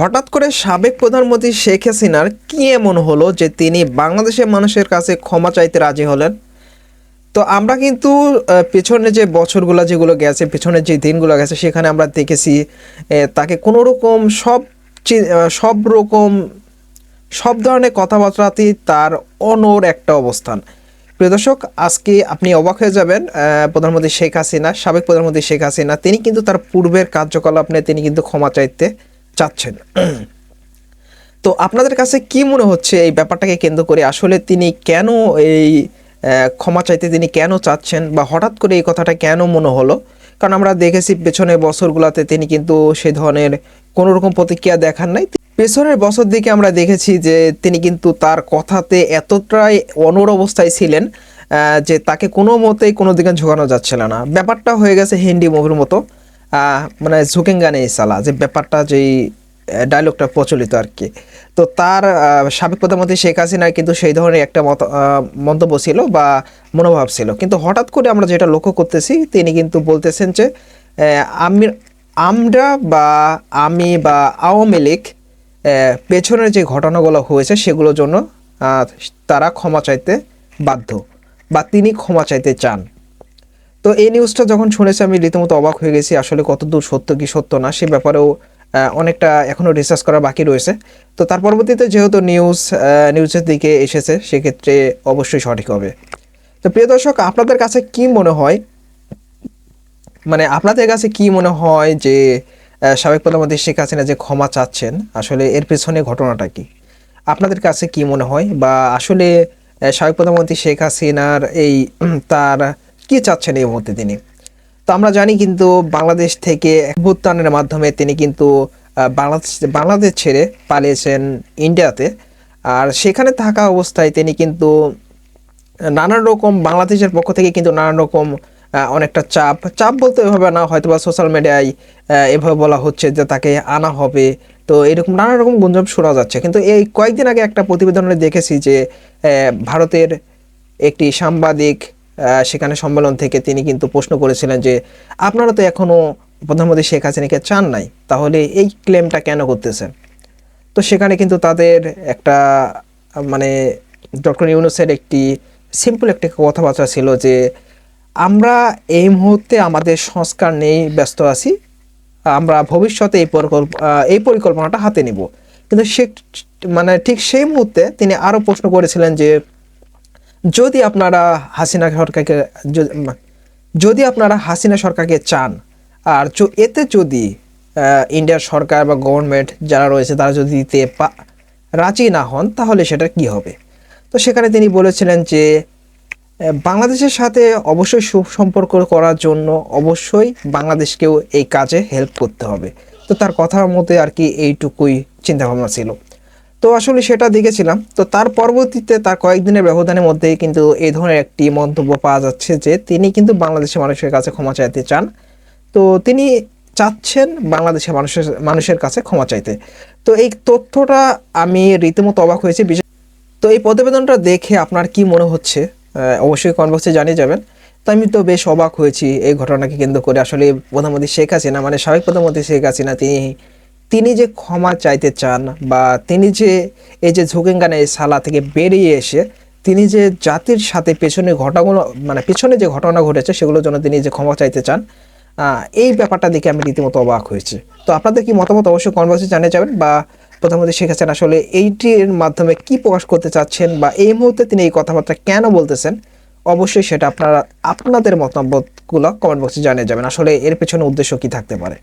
হঠাৎ করে সাবেক প্রধানমন্ত্রী শেখ হাসিনার কি এমন হলো যে তিনি বাংলাদেশের মানুষের কাছে ক্ষমা চাইতে রাজি হলেন? তো আমরা কিন্তু পেছনে যে বছরগুলো যেগুলো গেছে, পেছনের যে দিনগুলো গেছে, সেখানে আমরা দেখেছি তাকে কোনো রকম সব রকম সব ধরনের কথাবার্তাতেই তার অনড় একটা অবস্থান। প্রিয় দর্শক, আজকে আপনি অবাক হয়ে যাবেন। প্রধানমন্ত্রী শেখ হাসিনা, সাবেক প্রধানমন্ত্রী শেখ হাসিনা, তিনি কিন্তু তার পূর্বের কার্যকলাপ নিয়ে তিনি কিন্তু ক্ষমা চাইতে চাচ্ছেন। তো আপনাদের কাছে কি মনে হচ্ছে এই ব্যাপারটাকে কেন্দ্র করে? আসলে তিনি কেন এই ক্ষমা চাইতে তিনি কেন চাচ্ছেন, বা হঠাৎ করে এই কথাটা কেন মনে হলো? কারণ আমরা দেখেছি পেছনের বছরগুলোতে তিনি কিন্তু সে ধরনের কোনো রকম প্রতিক্রিয়া দেখান নাই। পেছনের বছর দিকে আমরা দেখেছি যে তিনি কিন্তু তার কথাতে এতটাই অনড় অবস্থায় ছিলেন যে তাকে কোনো মতেই কোনো দিকে ঝোঁকানো যাচ্ছিল না। ব্যাপারটা হয়ে গেছে হিন্দি মুভির মতো, মানে ঝুঁকেঙ্গা নেই সালা, যে ব্যাপারটা যেই ডায়লগটা প্রচলিত আর কি। তো তার সাবেক প্রধানমন্ত্রী শেখ হাসিনার কিন্তু সেই ধরনের একটা মন্তব্য ছিল বা মনোভাব ছিল, কিন্তু হঠাৎ করে আমরা যেটা লক্ষ্য করতেছি, তিনি কিন্তু বলতেছেন যে আমি আমরা বা আমি বা আওয়ামী লীগ পেছনের যে ঘটনাগুলো হয়েছে সেগুলোর জন্য তারা ক্ষমা চাইতে বাধ্য, বা তিনি ক্ষমা চাইতে চান। তো এই নিউজটা যখন শুনেছি আমি রীতিমতো অবাক হয়ে গেছি। আসলে কতদূর সত্য কি সত্য না সে ব্যাপারেও অনেকটা এখনও রিসার্চ করা বাকি রয়েছে। তো তার পরবর্তীতে যেহেতু নিউজের দিকে এসেছে, সেক্ষেত্রে অবশ্যই সঠিক হবে। তো প্রিয় দর্শক, আপনাদের কাছে কি মনে হয়, মানে আপনাদের কাছে কি মনে হয় যে সাবেক প্রধানমন্ত্রী শেখ হাসিনা যে ক্ষমা চাচ্ছেন, আসলে এর পেছনে ঘটনাটা কি? আপনাদের কাছে কি মনে হয়, বা আসলে সাবেক প্রধানমন্ত্রী শেখ হাসিনার এই তার কি চাচ্ছেন এই মুহূর্তে তিনি? তো আমরা জানি কিন্তু বাংলাদেশ থেকে অভ্যুত্থানের মাধ্যমে তিনি কিন্তু বাংলাদেশ ছেড়ে পালিয়েছেন ইন্ডিয়াতে। আর সেখানে থাকা অবস্থায় তিনি কিন্তু নানান রকম বাংলাদেশের পক্ষ থেকে কিন্তু নানান রকম অনেকটা চাপ চাপ বলতে এভাবে না, হয়তো বা সোশ্যাল মিডিয়ায় এভাবে বলা হচ্ছে যে তাকে আনা হবে। তো এরকম নানা রকম গুঞ্জন শোনা যাচ্ছে, কিন্তু এই কয়েকদিন আগে একটা প্রতিবেদনে দেখেছি যে ভারতের একটি সাংবাদিক সেখানে সম্মেলন থেকে তিনি কিন্তু প্রশ্ন করেছিলেন যে আপনারা তো এখনও প্রধানমন্ত্রী শেখ হাসিনাকে চান নাই, তাহলে এই ক্লেমটা কেন করতেছেন? তো সেখানে কিন্তু তাদের একটা মানে ডক্টর ইউনূসের একটি সিম্পল একটি কথাবার্তা ছিল যে আমরা এই মুহূর্তে আমাদের সংস্কার নিয়ে ব্যস্ত আছি, আমরা ভবিষ্যতে এই পরিকল্পনাটা হাতে নিব। কিন্তু সে মানে ঠিক সেই মুহূর্তে তিনি আরও প্রশ্ন করেছিলেন যে যদি আপনারা হাসিনা সরকারকে যদি আপনারা হাসিনা সরকারকে চান, আর এতে যদি ইন্ডিয়ার সরকার বা গভর্নমেন্ট যারা রয়েছে তারা যদি দিতে রাজি না হন, তাহলে সেটা কি হবে? তো সেখানে তিনি বলেছিলেন যে বাংলাদেশের সাথে অবশ্যই সুসম্পর্ক করার জন্য অবশ্যই বাংলাদেশকেও এই কাজে হেল্প করতে হবে। তো তার কথার মধ্যে আর কি এইটুকুই চিন্তাভাবনা ছিল। তো আসলে সেটা দেখেছিলাম। তো তার পরবর্তীতে তার কয়েকদিনের ব্যবধানের মধ্যেই কিন্তু এই ধরনের একটি মন্তব্য পাওয়া যাচ্ছে যে তিনি কিন্তু বাংলাদেশের মানুষের কাছে ক্ষমা চাইতে চান। তো তিনি চাচ্ছেন বাংলাদেশের মানুষের কাছে ক্ষমা চাইতে। তো এই তথ্যটা আমি রীতিমতো অবাক হয়েছি। তো এই প্রতিবেদনটা দেখে আপনার কি মনে হচ্ছে অবশ্যই কমেন্ট বক্সে জানিয়ে যাবেন। তো আমি তো বেশ অবাক হয়েছি এই ঘটনাকে কেন্দ্র করে। আসলে প্রধানমন্ত্রী শেখ হাসিনা, মানে সাবেক প্রধানমন্ত্রী শেখ হাসিনা, তিনি যে ক্ষমা চাইতে চান, বা তিনি যে এই যে ঝুঁকেঙ্গানে এই সালা থেকে বেরিয়ে এসে তিনি যে জাতির সাথে পেছনে যে ঘটনা ঘটেছে সেগুলোর জন্য তিনি যে ক্ষমা চাইতে চান, এই ব্যাপারটা দেখে আমি রীতিমতো অবাক হয়েছি। তো আপনাদের কি মতামত অবশ্যই কমেন্ট বক্সে জানিয়ে যাবেন, বা প্রধানমন্ত্রী শেখ হাসিনা আসলে এইটির মাধ্যমে কি প্রকাশ করতে চাচ্ছেন, বা এই মুহূর্তে তিনি এই কথাবার্তা কেন বলতেছেন, অবশ্যই সেটা আপনাদের মতামতগুলো কমেন্ট বক্সে জানিয়ে যাবেন। আসলে এর পেছনে উদ্দেশ্য কি থাকতে পারে।